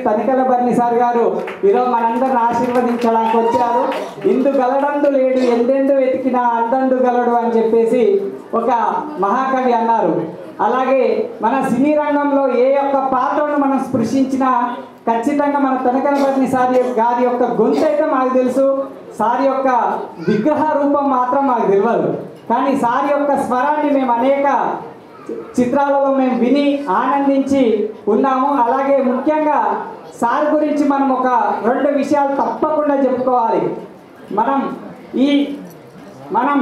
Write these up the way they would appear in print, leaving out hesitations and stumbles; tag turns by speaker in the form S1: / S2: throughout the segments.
S1: Tanikella Bharani sir గారు ఈరోజు మనందరిని ఆశీర్వదించడానికి వచ్చారు. ఇందు గలడందు లేడు ఎందెందు వెతికినా అందందు గలడు అని చెప్పేసి ఒక మహాకవి అన్నారు. అలాగే మన సినీ రంగంలో ఏ యొక్క పాత్రను మనం స్పృశించినా ఖచ్చితంగా మన తనికల బర్ని సార్ గారి యొక్క గొంతు అయితే మాకు తెలుసు, సార్ యొక్క విగ్రహ రూపం మాత్రం మాకు తెలియదు. కానీ సార్ యొక్క స్వరాన్ని మేము అనేక చిత్రాలలో మేము విని ఆనందించి ఉన్నాము. అలాగే ముఖ్యంగా సార్ గురించి మనం ఒక 2 విషయాలు తప్పకుండా చెప్పుకోవాలి. మనం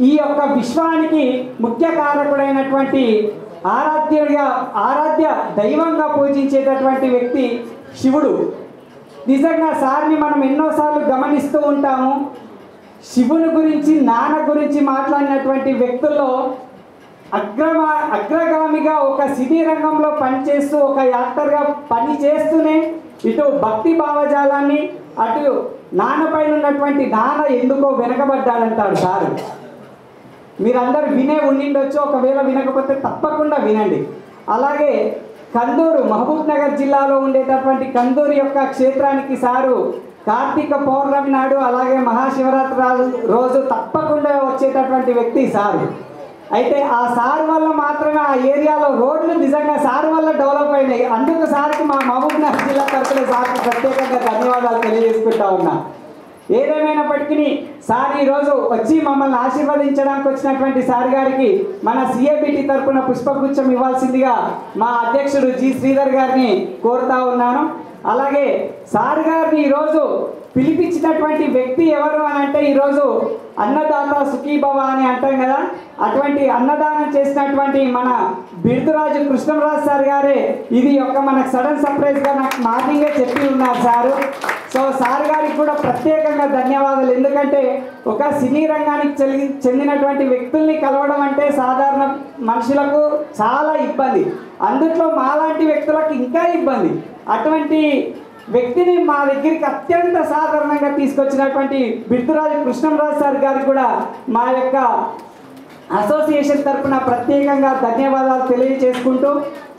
S1: ఈ యొక్క విశ్వానికి ముఖ్య కారకుడైనటువంటి ఆరాధ్య దైవంగా పూజించేటటువంటి వ్యక్తి శివుడు. నిజంగా సార్ని మనం ఎన్నోసార్లు గమనిస్తూ ఉంటాము. శివుని గురించి నాన్న గురించి మాట్లాడినటువంటి వ్యక్తుల్లో అగ్రగామిగా ఒక సినీ రంగంలో పనిచేస్తూ ఒక యాక్టర్గా పనిచేస్తూనే ఇటు భక్తి భావజాలాన్ని అటు నాన్నపైన ఉన్నటువంటి నాన్న ఎందుకో వెనకబడ్డాడంటాడు సార్. మీరందరూ వినే ఉండిండొచ్చు, ఒకవేళ వినకపోతే తప్పకుండా వినండి. అలాగే కందూరు మహబూబ్ నగర్ జిల్లాలో ఉండేటటువంటి కందూరు యొక్క క్షేత్రానికి సారు కార్తీక పౌర్ణమి నాడు అలాగే మహాశివరాత్రి రోజు తప్పకుండా వచ్చేటటువంటి వ్యక్తి సారు. అయితే ఆ సార్ వల్ల మాత్రమే ఆ ఏరియాలో రోడ్లు నిజంగా సార్ వల్ల డెవలప్ అయినాయి. అందుకు సార్కి మా మహబూబ్ నగర్ జిల్లా తరఫున సార్కి ప్రత్యేకంగా ధన్యవాదాలు తెలియజేసుకుంటా ఉన్నా. ఏదేమైనప్పటికీ సార్ ఈరోజు వచ్చి మమ్మల్ని ఆశీర్వదించడానికి వచ్చినటువంటి సార్ గారికి మన సిఏబిటి తరఫున పుష్పగుచ్చం ఇవ్వాల్సిందిగా మా అధ్యక్షుడు జి శ్రీధర్ గారిని కోరుతా ఉన్నాను. అలాగే సార్ గారిని ఈరోజు పిలిపించినటువంటి వ్యక్తి ఎవరు అని అంటే ఈరోజు అన్నదాత సుఖీభవ అని అంటాం కదా, అటువంటి అన్నదానం చేసినటువంటి మన బిర్దురాజు కృష్ణరాజు సార్ గారే ఇది మనకు సడన్ సర్ప్రైజ్గా నాకు మార్నింగే చెప్పి ఉన్నారు సారు. సో సార్ గారికి కూడా ప్రత్యేకంగా ధన్యవాదాలు. ఎందుకంటే ఒక సినీ రంగానికి చెందినటువంటి వ్యక్తుల్ని కలవడం అంటే సాధారణ మనుషులకు చాలా ఇబ్బంది, అందుట్లో మాలాంటి వ్యక్తులకు ఇంకా ఇబ్బంది. అటువంటి వ్యక్తిని మా దగ్గరికి అత్యంత సాధారణంగా తీసుకొచ్చినటువంటి బిర్దురాజు కృష్ణరాజు సార్ గారికి కూడా మా యొక్క అసోసియేషన్ తరఫున ప్రత్యేకంగా ధన్యవాదాలు తెలియజేసుకుంటూ,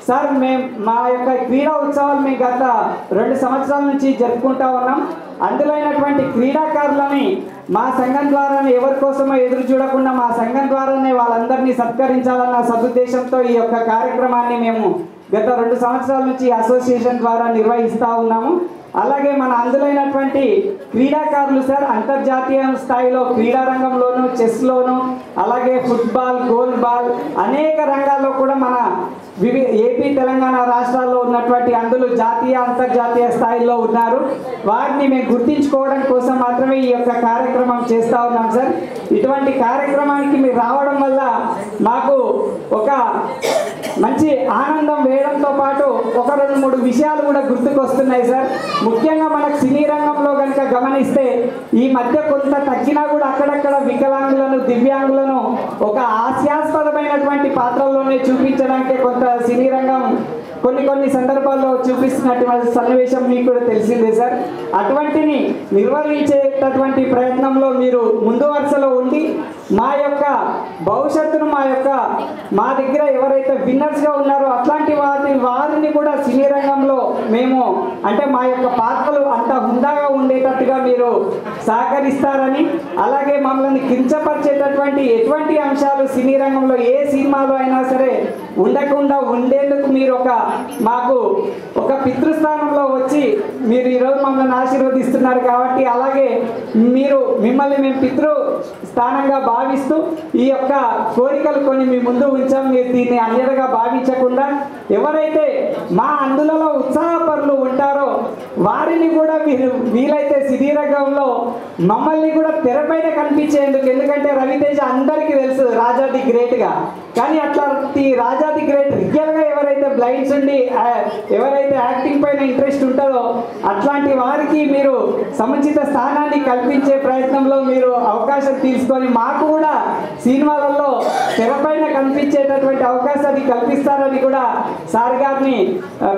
S1: సార్ మా యొక్క క్రీడా ఉత్సవాలు మేము గత 2 సంవత్సరాల నుంచి జరుపుకుంటా ఉన్నాం. అందులో అయినటువంటి క్రీడాకారులని మా సంఘం ద్వారానే ఎవరి కోసమో ఎదురు చూడకుండా మా సంఘం ద్వారానే వాళ్ళందరినీ సత్కరించాలన్న సదుద్దేశంతో ఈ యొక్క కార్యక్రమాన్ని మేము గత 2 సంవత్సరాల నుంచి అసోసియేషన్ ద్వారా నిర్వహిస్తూ ఉన్నాము. అలాగే మన అందులైనటువంటి క్రీడాకారులు సార్ అంతర్జాతీయ స్థాయిలో క్రీడా రంగంలోను చెస్లోను అలాగే ఫుట్బాల్ గోల్ బాల్ అనేక రంగాల్లో కూడా మన ఏపీ తెలంగాణ రాష్ట్రాల్లో ఉన్నటువంటి అందులో జాతీయ అంతర్జాతీయ స్థాయిలో ఉన్నారు. వాటిని మేము గుర్తించుకోవడం కోసం మాత్రమే ఈ యొక్క కార్యక్రమం చేస్తూ ఉన్నాం సార్. ఇటువంటి కార్యక్రమానికి మీరు రావడం వల్ల మాకు ఒక మంచి ఆనందం వేయడంతో పాటు ఒక 2-3 విషయాలు కూడా గుర్తుకొస్తున్నాయి సార్. ముఖ్యంగా మనకు సినీ రంగంలో కనుక గమనిస్తే ఈ మధ్య కొంత తగ్గినా కూడా అక్కడక్కడ వికలాంగులను దివ్యాంగులను ఒక హాస్యాస్పదమైనటువంటి పాత్రల్లోనే చూపించడానికి కొంత సినీ రంగం కొన్ని సందర్భాల్లో చూపిస్తున్నటువంటి సన్నివేశం మీకు కూడా తెలిసిందే సార్. అటువంటిని నిర్వహించేటటువంటి ప్రయత్నంలో మీరు ముందు వరుసలో ఉండి మా యొక్క భవిష్యత్తును మా దగ్గర ఎవరైతే విన్నర్స్గా ఉన్నారో అట్లాంటి వారిని కూడా సినీ రంగంలో మేము అంటే మా యొక్క పాత్రలు అంత హుందాగా ఉండేటట్టుగా మీరు సహకరిస్తారని, అలాగే మమ్మల్ని కించపరిచేటటువంటి ఎటువంటి అంశాలు సినీ రంగంలో ఏ సినిమాలో అయినా సరే ఉండకుండా ఉండేందుకు మీరు మాకు ఒక పితృస్థానంలో వచ్చి మీరు ఈరోజు మమ్మల్ని ఆశీర్వదిస్తున్నారు కాబట్టి అలాగే మిమ్మల్ని మేము పితృ స్థానంగా భావిస్తూ ఈ యొక్క కోరికలు కొన్ని మీ ముందు ఉంచాం. మీరు దీన్ని అన్యతగా భావించకుండా ఎవరైతే మా అందులలో ఉత్సాహపరులు ఉంటారో వారిని కూడా మీరు వీలైతే సినీ రంగంలో మమ్మల్ని కూడా తెరపైన కనిపించేందుకు, ఎందుకంటే రవితేజ అందరికీ తెలుసు రాజా ది గ్రేట్గా, కానీ అట్లాంటి రాజా ది గ్రేట్ రియల్గా ఎవరైతే బ్లైండ్స్ ఉండి ఎవరైతే యాక్టింగ్ పైన ఇంట్రెస్ట్ ఉంటుందో అట్లాంటి వారికి మీరు సముచిత స్థానాన్ని కల్పించే ప్రయత్నంలో మీరు అవకాశం తీసుకొని మాకు కూడా సినిమాలలో తెరపైన కనిపించేటటువంటి అవకాశాన్ని కల్పిస్తారని కూడా సార్ గారిని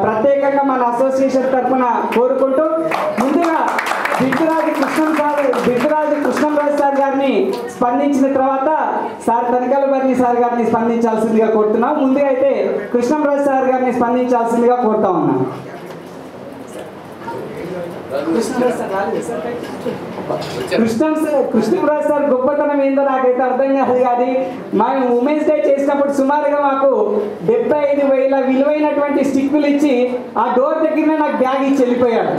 S1: ప్రత్యేకంగా మన అసోసియేషన్ తరఫున కోరుకుంటూ, ముందుగా బిర్దురాజు కృష్ణరాజు సార్ గారిని స్పందించిన తర్వాత సార్ తనికల బర్ని సార్ గారిని స్పందించాల్సిందిగా కోరుతున్నాం. ముందుగా అయితే కృష్ణరాజు సార్ గారిని స్పందించాల్సిందిగా కోరుతా ఉన్నాం. కృష్ణరాజు సార్ గొప్పతనం ఏందో నాకైతే అర్థం కాదు. కానీ మేము ఉమెన్స్ డే చేసినప్పుడు సుమారుగా మాకు 75,000 విలువైనటువంటి స్టిక్కులు ఇచ్చి ఆ డోర్ దగ్గర నాకు బ్యాగ్ ఇచ్చి వెళ్ళిపోయాడు.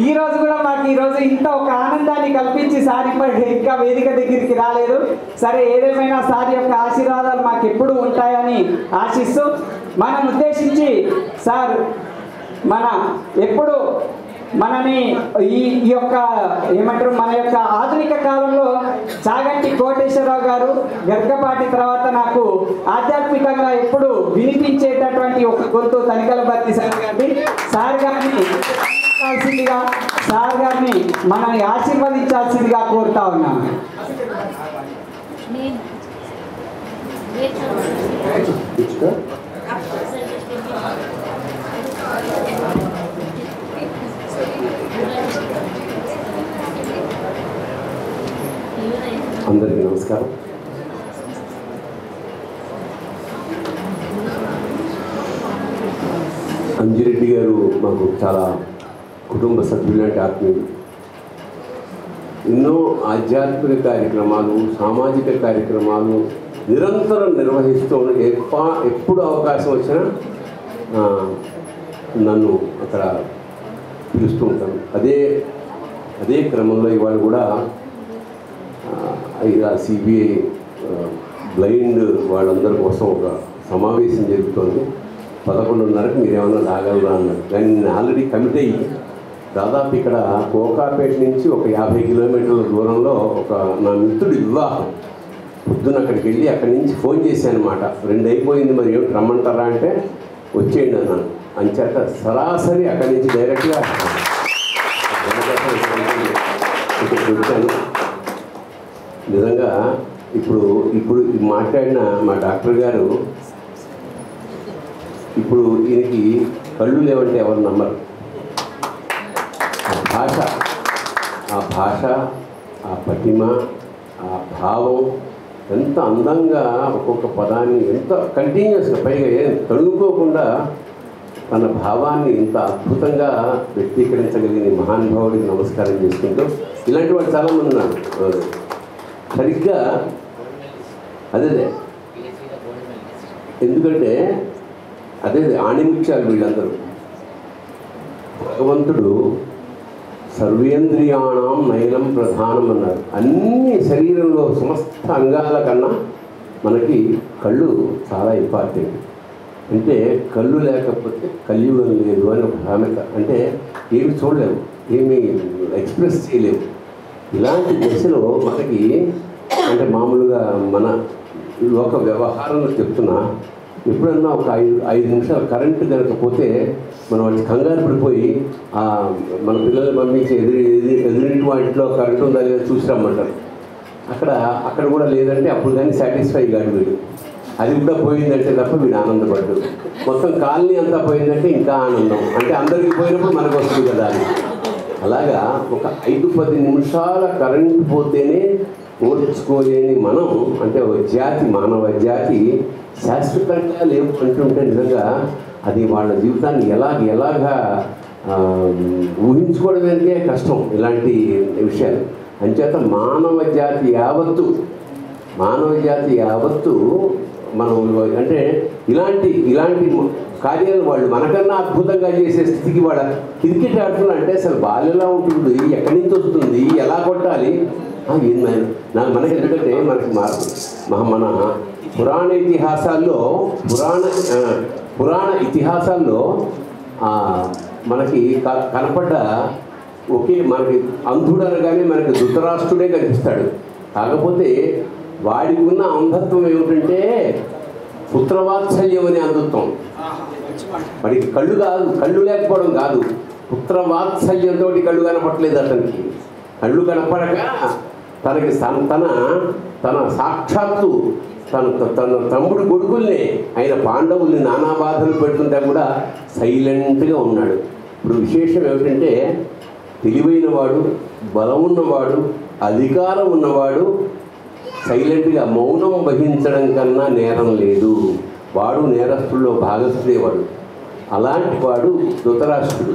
S1: ఈ రోజు కూడా మాకు ఈరోజు ఇంత ఒక ఆనందాన్ని కల్పించి సార్ ఇంకా వేదిక దగ్గరికి రాలేదు. సరే, ఏదేమైనా సార్ యొక్క ఆశీర్వాదాలు మాకు ఎప్పుడు ఉంటాయని ఆశిస్తూ మనం ఉద్దేశించి సార్ ఎప్పుడు మనని ఈ యొక్క ఏమంటారు మన యొక్క ఆధునిక కాలంలో చాగంటి కోటేశ్వరరావు గారు గర్గపాటి తర్వాత నాకు ఆధ్యాత్మికంగా ఎప్పుడు వినిపించేటటువంటి ఒక గొంతు తనికల భర్తీ సార్ గారిని మనల్ని ఆశీర్వదించాల్సిందిగా కోరుతా ఉన్నాను.
S2: అందరికీ నమస్కారం. అంజిరెడ్డి గారు మాకు చాలా కుటుంబ సభ్యులంటే ఆత్మీయులు. ఎన్నో ఆధ్యాత్మిక కార్యక్రమాలు, సామాజిక కార్యక్రమాలు నిరంతరం నిర్వహిస్తూ ఎప్పుడు అవకాశం వచ్చినా నన్ను అక్కడ పిలుస్తూ ఉంటాను. అదే క్రమంలో ఇవాళ కూడా సిబిఐ బ్లైండ్ వాళ్ళందరి కోసం ఒక సమావేశం జరుగుతోంది. 11:30కి మీరు ఏమన్నా రాగలరా అన్నారు. కానీ నేను ఆల్రెడీ కమిట్ అయ్యి దాదాపు ఇక్కడ కోకాపేట నుంచి ఒక 50 కిలోమీటర్ల దూరంలో నా మిత్రుడి వివాహం పొద్దున అక్కడికి వెళ్ళి అక్కడి నుంచి ఫోన్ చేశాను అనమాట. 2 అయిపోయింది, మరి ఏమిటి రమ్మంటారా అంటే వచ్చేయండి అన్నాను. అంచేత సరాసరి అక్కడి నుంచి డైరెక్ట్గా ఇక్కడికి వచ్చాను. నిజంగా ఇప్పుడు మాట్లాడిన మా డాక్టర్ గారు ఇప్పుడు ఈయనకి కళ్ళు లేవంటే ఎవరు నమ్మరు. ఆ భాష ఆ పటిమ ఆ భావం ఎంత అందంగా ఒక్కొక్క పదాన్ని ఎంత కంటిన్యూస్గా పైగా ఏం తడుకోకుండా తన భావాన్ని ఇంత అద్భుతంగా వ్యక్తీకరించగలిగిన మహానుభావుడికి నమస్కారం చేసుకుంటూ ఇలాంటి వాళ్ళు చాలామంది ఉన్నారు. సరిగ్గా అదే ఎందుకంటే అదే ఆణిముత్యాలు వీళ్ళందరూ. భగవంతుడు సర్వేంద్రియాణం నయనం ప్రధానం అన్నారు. అన్ని శరీరంలో సమస్త అంగాల కన్నా మనకి కళ్ళు చాలా ఇంపార్టెంట్. అంటే కళ్ళు లేకపోతే కలియుగం లేదు అని ఒక సామెత. అంటే ఏమి చూడలేము, ఏమి ఎక్స్ప్రెస్ చేయలేము. ఇలాంటి దశలో మనకి అంటే మామూలుగా మన లోక వ్యవహారంలో చెప్తున్నా, ఎప్పుడన్నా ఒక 5 నిమిషాలు కరెంటు కనుకపోతే మనం వాటి కంగారు పడిపోయి మన పిల్లల్ని పంపించి ఎదురింటి వాటిలో కరెంటు ఉందా లేదా చూసి రమ్మంటారు. అక్కడ కూడా లేదంటే అప్పుడు కానీ సాటిస్ఫై కాదు వీడు. అది కూడా పోయిందంటే తప్ప వీడు ఆనందపడ్డు. మొత్తం కాలనీ అంతా పోయిందంటే ఇంకా ఆనందం. అంటే అందరికీ పోయినప్పుడు మనకు వస్తుంది కదా అని. అలాగా ఒక 5-10 నిమిషాల కరెంటు పోతేనే ఓర్చుకోలేని మనం అంటే ఒక జాతి, మానవ జాతి శాశ్వతంగా లేవు అంటుంటే నిజంగా అది వాళ్ళ జీవితాన్ని ఎలాగా ఊహించుకోవడానికే కష్టం ఇలాంటి విషయాలు. అంచేత మానవ జాతి యావత్తు మనం అంటే ఇలాంటి కార్యాలు వాళ్ళు మనకన్నా అద్భుతంగా చేసే స్థితికి వాళ్ళ క్రికెట్ ఆడుతున్నా అంటే అసలు బాల్ ఎలా ఉంటుంది, ఎక్కడి నుంచి వస్తుంది, ఎలా కొట్టాలి మనకి ఎందుకంటే మనకి మన పురాణ ఇతిహాసాల్లో మనకి కనపడ్డ మనకి అంధుడు అనగానే మనకి ధృతరాష్ట్రుడే కనిపిస్తాడు. కాకపోతే వాడికి ఉన్న అంధత్వం ఏమిటంటే పుత్రవాత్సల్యం అనే అంధత్వం. వాడికి కళ్ళు లేకపోవడం కాదు, పుత్రవాత్సల్యంతో కళ్ళు కనపడలేదు. అతనికి కళ్ళు కనపడక తనకి తన సాక్షాత్తు తన తమ్ముడు కొడుకుల్ని ఆయన పాండవుల్ని నానా బాధలు పెడుతుంటే కూడా సైలెంట్గా ఉన్నాడు. ఇప్పుడు విశేషం ఏమిటంటే తెలివైన వాడు, బలం ఉన్నవాడు, అధికారం ఉన్నవాడు సైలెంట్గా మౌనం వహించడం కన్నా నేరం లేదు. వాడు నేరస్తుల్లో భాగస్థుడేవాడు. అలాంటి వాడు ధృతరాష్ట్రుడు.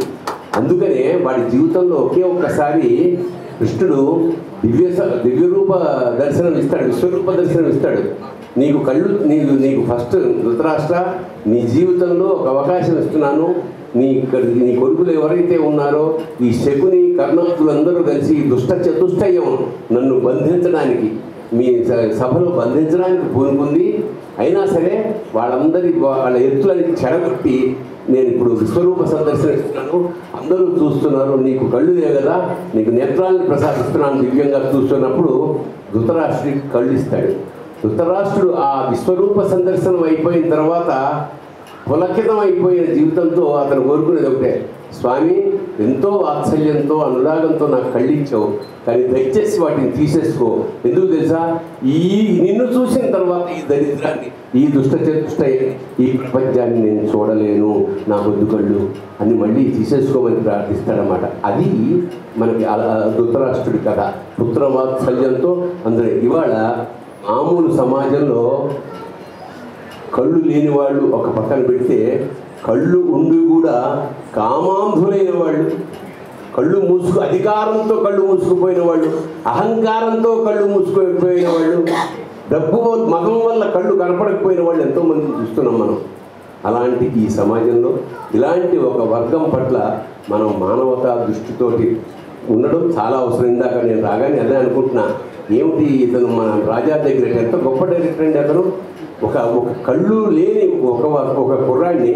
S2: అందుకనే వాడి జీవితంలో ఒకే ఒక్కసారి కృష్ణుడు దివ్యరూప దర్శనం ఇస్తాడు, విశ్వరూప దర్శనం ఇస్తాడు. నీకు కళ్ళు నీకు ఫస్ట్ ధృతరాష్ట్ర, నీ జీవితంలో ఒక అవకాశం ఇస్తున్నాను. నీ కొడుకులు ఎవరైతే ఉన్నారో ఈ శకుని కర్ణాకులందరూ కలిసి దుష్ట చతుష్టయం నన్ను బంధించడానికి, మీ సభలో బంధించడానికి పూనుకుంది. అయినా సరే వాళ్ళ ఎత్తులని చెడగొట్టి నేను ఇప్పుడు విశ్వరూప సందర్శన ఇస్తున్నాను, అందరూ చూస్తున్నారు, నీకు కళ్ళు లే కదా, నీకు నేత్రాన్ని ప్రసాదిస్తున్నాను దివ్యంగా చూస్తున్నప్పుడు ధృతరాష్ట్రుడికి కళ్ళు ఇస్తాడు. ధృతరాష్ట్రుడు ఆ విశ్వరూప సందర్శనం అయిపోయిన తర్వాత పులకితం అయిపోయిన జీవితంతో అతను కోరుకునేది ఒకటే, స్వామి ఎంతో వాత్సల్యంతో అనురాగంతో నాకు కళ్ళు ఇచ్చావు, కానీ దయచేసి వాటిని తీసేసుకో. ఎందుకు తెలుసా, నిన్ను చూసిన తర్వాత ఈ దరిద్రాన్ని, ఈ చతుష్టయాన్ని, ఈ ప్రపంచాన్ని నేను చూడలేను, నా బొద్దు కళ్ళు అని మళ్ళీ తీసేసుకోమని ప్రార్థిస్తాడనమాట. అది మనకి ధృతరాష్ట్రుడి కథ. పుత్రవాత్సల్యంతో అందరూ ఇవాళ మామూలు సమాజంలో కళ్ళు లేని వాళ్ళు ఒక పక్కన పెడితే, కళ్ళు ఉండి కూడా కామాంధులైన వాళ్ళు, కళ్ళు అధికారంతో కళ్ళు మూసుకుపోయిన వాళ్ళు, అహంకారంతో కళ్ళు మూసుకుపోయిన వాళ్ళు, డబ్బు మగం వల్ల కళ్ళు కనపడకపోయిన వాళ్ళు ఎంతోమంది చూస్తున్నాం మనం. అలాంటి ఈ సమాజంలో ఇలాంటి ఒక వర్గం పట్ల మనం మానవతా దృష్టితోటి ఉండడం చాలా అవసరం. ఇందాక నేను రాగానే అదే అనుకుంటున్నా, ఏమిటి ఇతను మన రాజా దగ్గర ఎంత గొప్ప డైరెక్టర్ అండి అతను. ఒక కళ్ళు లేని ఒక కుర్రాడిని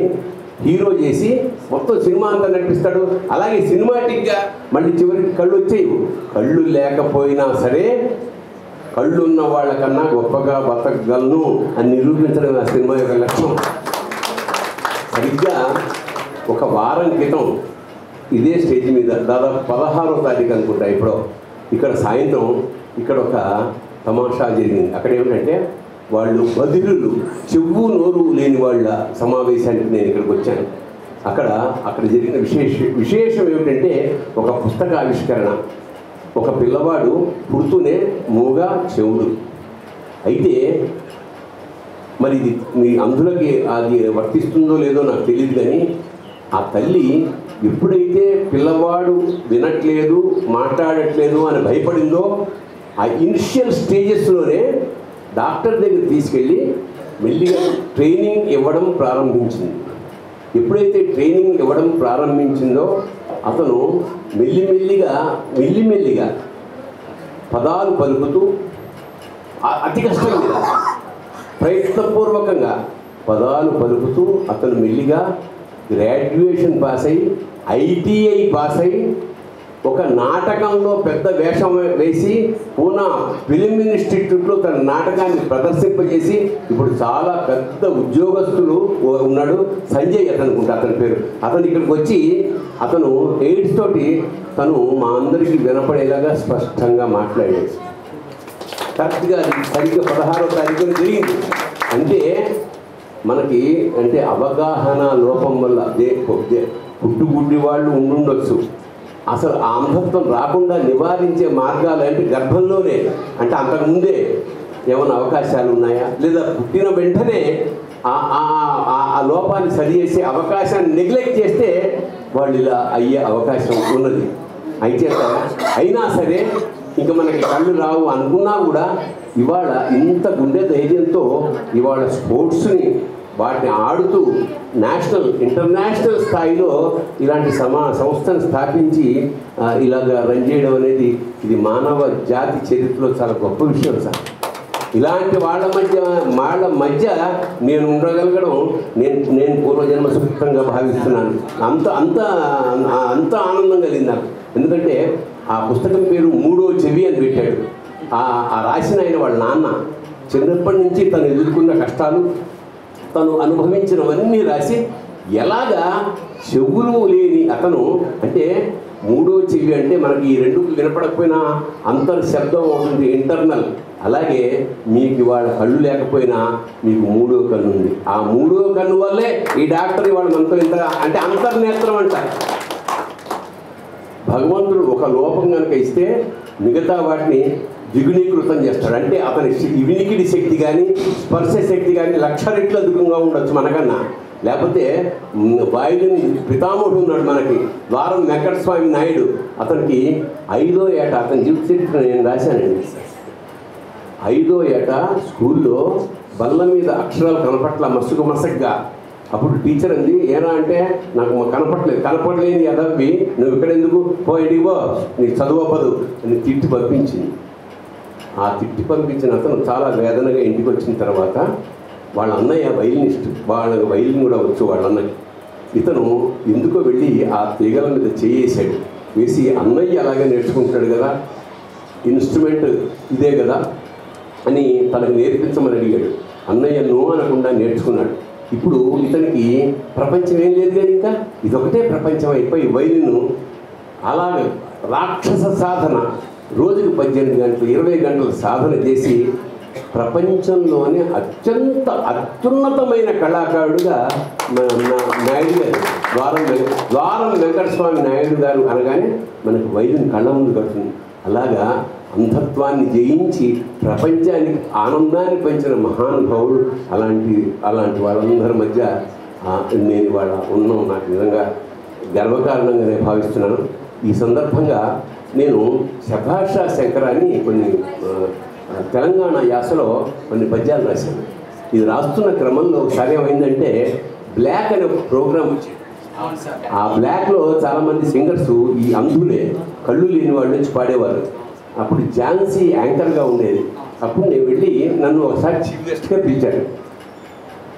S2: హీరో చేసి మొత్తం సినిమా అంతా నడిపిస్తాడు. అలాగే సినిమాటిక్గా మళ్ళీ చివరికి కళ్ళు వచ్చేవి. కళ్ళు లేకపోయినా సరే కళ్ళున్న వాళ్ళకన్నా గొప్పగా బతకగలను అని నిరూపించడం ఆ సినిమా యొక్క లక్ష్యం. సరిగ్గా ఒక వారం క్రితం ఇదే స్టేజ్ మీద దాదాపు 16వ తారీఖు అనుకుంటా, ఇప్పుడు ఇక్కడ సాయంత్రం ఇక్కడ ఒక తమాషా జరిగింది. అక్కడ ఏమిటంటే వాళ్ళు బదిరులు, చెవు నోరు లేని వాళ్ళ సమావేశానికి నేను ఇక్కడికి వచ్చాను. అక్కడ జరిగిన విశేషం ఏమిటంటే ఒక పుస్తక ఆవిష్కరణ. ఒక పిల్లవాడు పుడుతూనే మూగా చెవుడు. అయితే మరి ఇది మీ అందులోకి అది వర్తిస్తుందో లేదో నాకు తెలియదు, కానీ ఆ తల్లి ఎప్పుడైతే పిల్లవాడు వినట్లేదు, మాట్లాడట్లేదు అని భయపడిందో, ఆ ఇనిషియల్ స్టేజెస్లోనే డాక్టర్ దగ్గర తీసుకెళ్ళి మెల్లిగా ట్రైనింగ్ ఇవ్వడం ప్రారంభించింది. ఎప్పుడైతే ట్రైనింగ్ ఇవ్వడం ప్రారంభించిందో అతను మెల్లిమెల్లిగా పదాలు పలుకుతూ, అతి కష్టం మీద ప్రయత్నపూర్వకంగా పదాలు పలుకుతూ అతను మెల్లిగా గ్రాడ్యుయేషన్ పాస్ అయ్యి, ITI పాస్ అయ్యి, ఒక నాటకంలో పెద్ద వేషం వేసి పూనా ఫిలిం ఇన్స్టిట్యూట్లో తన నాటకాన్ని ప్రదర్శింపజేసి ఇప్పుడు చాలా పెద్ద ఉద్యోగస్తులు ఉన్నాడు. సంజయ్ అనుకుంటా అతని పేరు. అతను ఇక్కడికి వచ్చి అతను ఎయిడ్స్ తోటి తను మా అందరికీ వినపడేలాగా స్పష్టంగా మాట్లాడేది. కరెక్ట్గా సరిగ్గా 16వ తారీఖున జరిగింది. మనకి అవగాహన లోపం వల్ల పుట్టుగుడ్డి వాళ్ళు ఉండుండొచ్చు. అసలు ఆ అంధత్వం రాకుండా నివారించే మార్గాలు గర్భంలోనే, అంతకుముందే ఏమైనా అవకాశాలు ఉన్నాయా, లేదా పుట్టిన వెంటనే ఆ లోపాన్ని సరిచేసే అవకాశాన్ని నెగ్లెక్ట్ చేస్తే వాళ్ళు ఇలా అయ్యే అవకాశం ఉన్నది. అయినా సరే ఇంకా మనకి కళ్ళు రావు అనుకున్నా కూడా ఇవాళ ఇంత గుండె ధైర్యంతో ఇవాళ స్పోర్ట్స్ని వాటిని ఆడుతూ నేషనల్ ఇంటర్నేషనల్ స్థాయిలో ఇలాంటి సంస్థను స్థాపించి ఇలాగ రన్ చేయడం అనేది ఇది మానవ జాతి చరిత్రలో చాలా గొప్ప విషయం సార్. ఇలాంటి వాళ్ళ మధ్య నేను ఉండగలగడం నేను పూర్వజన్మ సుఖంగా భావిస్తున్నాను. అంత ఆనందం కలిగింది నాకు. ఎందుకంటే ఆ పుస్తకం పేరు 3వ చెవి అని పెట్టాడు. ఆ రాసిన ఆయన వాళ్ళ నాన్న చిన్నప్పటి నుంచి తను ఎదుర్కొన్న కష్టాలు, తను అనుభవించినవన్నీ రాసి ఎలాగా చెవులు లేని అతను 3వ చెవి మనకి ఈ రెండు వినపడకపోయినా అంతర్శబ్దం అవుతుంది, ఇంటర్నల్. అలాగే మీకు ఇవాళ కళ్ళు లేకపోయినా మీకు 3వ కన్ను ఉంది. ఆ 3వ కన్ను వల్లే ఈ డాక్టర్ ఇవాళ మనతో ఇంత అంతర్నేత్రం అంటారు. భగవంతుడు ఒక లోపం కనుక ఇస్తే మిగతా వాటిని ద్విగుణీకృతం చేస్తాడు. అతని వినికిడి శక్తి కానీ స్పర్శ శక్తి కానీ 1,00,000 రెట్లు అధికంగా ఉండొచ్చు మనకన్నా. లేకపోతే వాయుని పితామహుడు ఉన్నాడు మనకి ద్వారం వెంకటస్వామి నాయుడు. అతనికి 5వ ఏట అతని జీవిత చరిత్ర నేను రాశానండి. 5వ ఏట స్కూల్లో బల్ల మీద అక్షరాలు కనపట్ల మసగ్గా. అప్పుడు టీచర్ అంది, ఏనా అంటే నాకు కనపడలేని ఎదవి నువ్వు ఇక్కడ ఎందుకు పోయిడివో నీకు చదువు అవ్వదు అని తిట్టి పంపించింది. ఆ తిట్టి పంపించిన అతను చాలా వేదనగా ఇంటికి వచ్చిన తర్వాత వాళ్ళ అన్నయ్య వైలినిస్ట్, వాళ్ళకి వైలిన్ కూడా వచ్చు వాళ్ళ అన్నయ్య. ఇతను ఎందుకో వెళ్ళి ఆ తీగల మీద చేయేసాడు. వేసి అన్నయ్య అలాగే నేర్చుకుంటాడు కదా, ఇన్స్ట్రుమెంట్ ఇదే కదా అని తనకు నేర్పించమని అడిగాడు. అన్నయ్య నో అనకుండా నేర్చుకున్నాడు. ఇప్పుడు ఇతనికి ప్రపంచం ఏం లేదు కానీ ఇంకా ఇదొకటే ప్రపంచం అయిపోయి వైలిన్ అలాగే రాక్షస సాధన రోజుకు 18 గంటలు 20 గంటలు సాధన చేసి ప్రపంచంలోనే అత్యున్నతమైన కళాకారుడుగా నాయుడు గారు ద్వారం వెంకటస్వామి నాయుడు గారు అనగానే మనకు వైలిన్ కళ్ళ ముందు కడుతుంది. అలాగా అంధత్వాన్ని జయించి ప్రపంచానికి ఆనందాన్ని పెంచిన మహానుభావుడు. అలాంటి వాళ్ళందరి మధ్య నేను వాళ్ళ ఉన్నాం నాకు నిజంగా గర్వకారణంగా నేను భావిస్తున్నాను. ఈ సందర్భంగా నేను శభాషా శంకరాన్ని కొన్ని తెలంగాణ యాసలో కొన్ని పద్యాలు రాశాను. ఇది రాస్తున్న క్రమంలో ఒకసారి ఏమైందంటే బ్లాక్ అనే ప్రోగ్రాం వచ్చింది. ఆ బ్లాక్లో చాలామంది సింగర్స్ ఈ అంధులే కళ్ళు లేని వాళ్ళు వచ్చి పాడేవారు. అప్పుడు ఝాన్సీ యాంకర్గా ఉండేది. అప్పుడు నేను వెళ్ళి నన్ను ఒకసారి చీఫ్ గెస్ట్గా పిలిచాడు.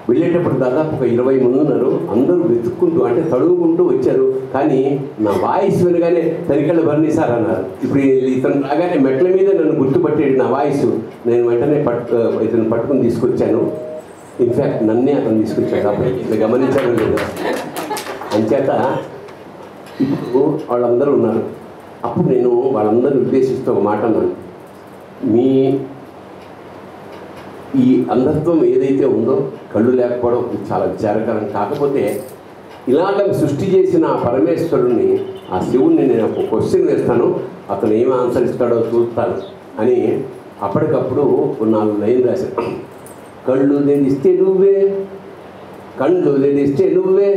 S2: వెళ్ళేటప్పుడు దాదాపు ఒక 20 మంది ఉన్నారు. అందరూ వెతుక్కుంటూ అంటే తడువుకుంటూ వచ్చారు. కానీ నా వాయిస్ వినగానే తనికళ్ళ భరణి సార్ అన్నారు. ఇప్పుడు ఇతను రాగానే మెట్ల మీద నన్ను గుర్తుపట్టేది నా వాయిస్. నేను వెంటనే ఇతను పట్టుకుని తీసుకొచ్చాను. ఇన్ఫ్యాక్ట్ నన్నే అతను తీసుకొచ్చాడు. అప్పుడు ఇట్లా గమనించాను లేదు. అంచేత ఇప్పుడు వాళ్ళందరూ ఉన్నారు. అప్పుడు నేను వాళ్ళందరూ ఉద్దేశిస్తూ ఒక మాట అన్నాను, మీ ఈ అంధత్వం ఏదైతే ఉందో కళ్ళు లేకపోవడం చాలా విచారకరం. కాకపోతే ఇలాగ సృష్టి చేసిన ఆ పరమేశ్వరుణ్ణి ఆ శివుణ్ణి నేను ఒక క్వశ్చన్ వేస్తాను, అతను ఏమి ఆన్సర్ ఇస్తాడో చూస్తాను అని అప్పటికప్పుడు 4 లైన్లు రాశాను. కళ్ళు తెరిస్తే నువ్వే, కళ్ళు తెరిస్తే నువ్వే,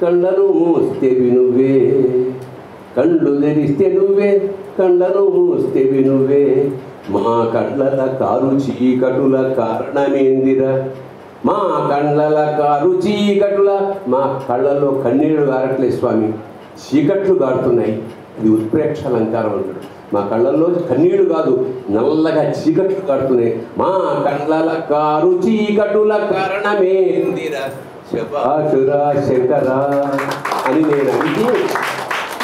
S2: కళ్ళను మూస్తేవి నువ్వే, కళ్ళు తెరిస్తే నువ్వే, కళ్ళను మూస్తేవి నువ్వే, మా కళ్ళల కారు చీకటుల కారణమేందిరా, మా కళ్ళల కారు చీకటుల, మా కళ్ళలో కన్నీళ్లు గారట్లేదు స్వామి, చీకట్లు గారుతున్నాయి. ఇది ఉత్ప్రేక్ష అలంకారం అంటాడు. మా కళ్ళల్లో కన్నీళ్లు కాదు, నల్లగా చీకట్లు కాడుతున్నాయి. మా కళ్ళల కారు చీకటుల కారణమేందిరా శభాషురా శంకరా అని నేను అడిగి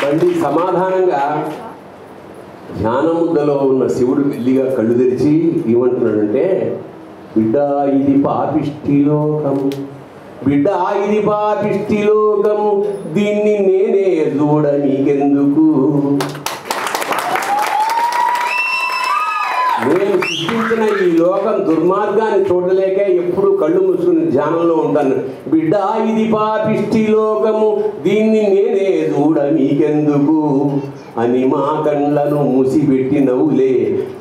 S2: మళ్ళీ సమాధానంగా ధ్యానముద్దలో ఉన్న శివుడు మెల్లిగా కళ్ళు తెరిచి ఏమంటున్నాడంటే, బిడ్డ ఇది పాపిష్టి లోకము, బిడ్డ ఇది పాపిష్టి లోకము, దీన్ని నేనే చూడ నీకెందుకు, నేను సృష్టించిన ఈ లోకం దుర్మార్గాన్ని చూడలేక ఎప్పుడు కళ్ళు మూసుకుని ధ్యానంలో ఉంటాను. బిడ్డ ఇది పాపిష్టి లోకము, దీన్ని నేనే చూడ నీకెందుకు అని మా కళ్ళను మూసిపెట్టి నవ్వులే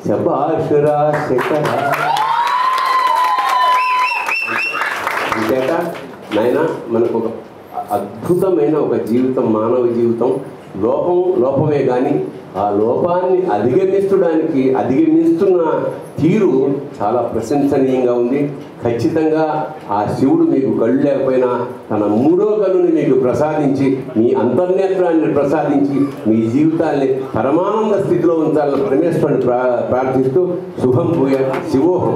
S2: శభాషురా శంకరా. అంతేక నాయన మనకు ఒక అద్భుతమైన ఒక జీవితం, మానవ జీవితం. లోపమే కానీ ఆ లోపాన్ని అధిగమిస్తున్న తీరు చాలా ప్రశంసనీయంగా ఉంది. ఖచ్చితంగా ఆ శివుడు మీకు కళ్ళు లేకపోయినా తన 3వ కన్నుని మీకు ప్రసాదించి మీ అంతర్నేత్రాన్ని ప్రసాదించి మీ జీవితాన్ని పరమానంద స్థితిలో ఉంచాలని పరమేశ్వరుని ప్రార్థిస్తూ శుభం భూయ శివోహం.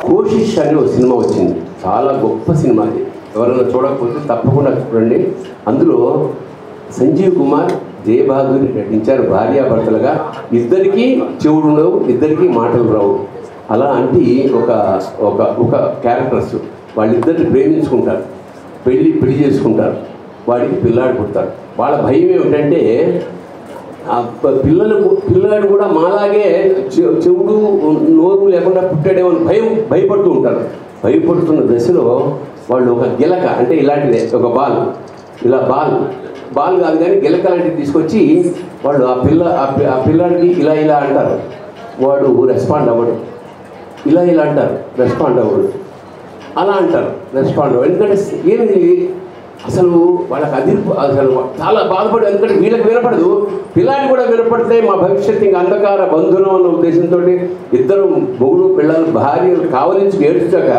S2: కోషిష్ అనే ఒక సినిమా వచ్చింది, చాలా గొప్ప సినిమా. అది ఎవరైనా చూడకపోతే తప్పకుండా చూడండి. అందులో సంజీవ్ కుమార్, జయబహదూర్ నటించారు భార్యాభర్తలుగా. ఇద్దరికీ చెవుడు ఉండవు, ఇద్దరికీ మాటలు రావు. అలాంటి ఒక క్యారెక్టర్స్. వాళ్ళిద్దరిని ప్రేమించుకుంటారు, పెళ్లి చేసుకుంటారు, వాడికి పిల్లాడు పుడతాడు. వాళ్ళ భయం ఏమిటంటే పిల్లాడు కూడా మాలాగే చెవుడు నోరు లేకుండా పుట్టాడేమని భయపడుతూ ఉంటారు. భయపడుతున్న దశలో వాళ్ళు ఒక గిలక అంటే ఇలాంటిదే, ఒక ఇలా బాల్ కాదు కానీ గిలక లాంటివి తీసుకొచ్చి వాళ్ళు ఆ పిల్లాడికి ఇలా అంటారు. వాడు రెస్పాండ్ అవ్వడు. ఇలా అంటారు, రెస్పాండ్ అవ్వడు. అలా అంటారు రెస్పాండ్. ఎందుకంటే ఏమి అసలు వాళ్ళకి అసలు చాలా బాధపడు, ఎందుకంటే వీళ్ళకి వినపడదు, పిల్లాడి కూడా వినపడితే మా భవిష్యత్తు ఇంకా అంధకార బంధునం అన్న ఉద్దేశంతో ఇద్దరు మొగుడు పిల్లలు భార్యలు కావలించి ఏడ్చాక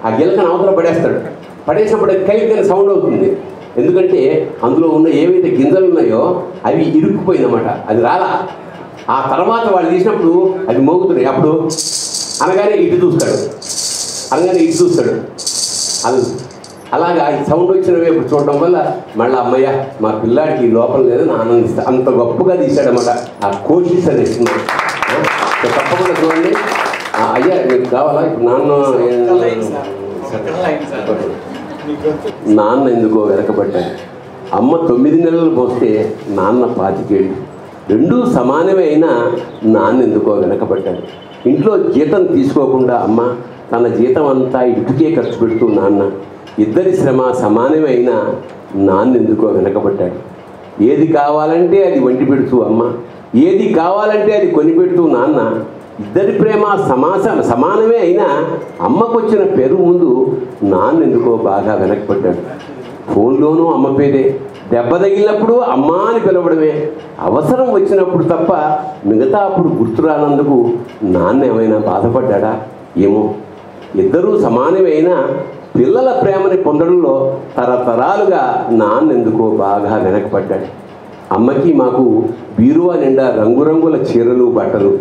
S2: ఆ గిలకను అవతల పడేస్తాడు. పడేసినప్పుడు కైలికైన సౌండ్ అవుతుంది. ఎందుకంటే అందులో ఉన్న ఏవైతే గింజలు ఉన్నాయో అవి ఇరుక్కుపోయిందన్నమాట, అది రాలా. ఆ తర్వాత వాళ్ళు తీసినప్పుడు అది మోగుతున్నాయి. అప్పుడు అనగానే ఇటు చూస్తాడు, అది అలాగా ఈ సౌండ్ వచ్చిన వైపు చూడడం వల్ల మళ్ళీ అమ్మయ్య మా పిల్లాడికి లోపల లేదని ఆనందిస్తా. అంత గొప్పగా తీశాడనమాట ఆ కోషిస్ అని ఇస్తున్నాడు. తప్పకుండా చూడండి. అయ్యా మీకు కావాలా? ఇప్పుడు నాన్న ఎందుకో వెనకబడ్డాడు. అమ్మ 9 నెలలు పోస్తే నాన్న 25 ఏళ్ళు. రెండూ సమానమే అయినా నాన్న ఎందుకో వెనకబడ్డాడు. ఇంట్లో జీతం తీసుకోకుండా అమ్మ తన జీతం అంతా ఇంటికే ఖర్చు పెడుతూ నాన్న, ఇద్దరి శ్రమ సమానమే అయినా నాన్న ఎందుకో వెనకబడ్డాడు. ఏది కావాలంటే అది వండి పెడుతూ అమ్మ, ఏది కావాలంటే అది కొనిపెడుతూ నాన్న, ఇద్దరి ప్రేమ సమానమే అయినా అమ్మకు వచ్చిన పేరు ముందు నాన్న ఎందుకో బాగా వెనకబడ్డాడు. ఫోన్లోనూ అమ్మ పేరే, దెబ్బ తగిలినప్పుడు అమ్మ అని పిలవడమే, అవసరం వచ్చినప్పుడు తప్ప మిగతా అప్పుడు గుర్తురానందుకు నాన్న ఏమైనా బాధపడ్డా ఏమో. ఇద్దరూ సమానమైనా పిల్లల ప్రేమని పొందడంలో తరతరాలుగా నాన్న ఎందుకో బాగా వెనకపడ్డాడు. అమ్మకి మాకు బీరువా నిండా రంగురంగుల చీరలు బట్టలు,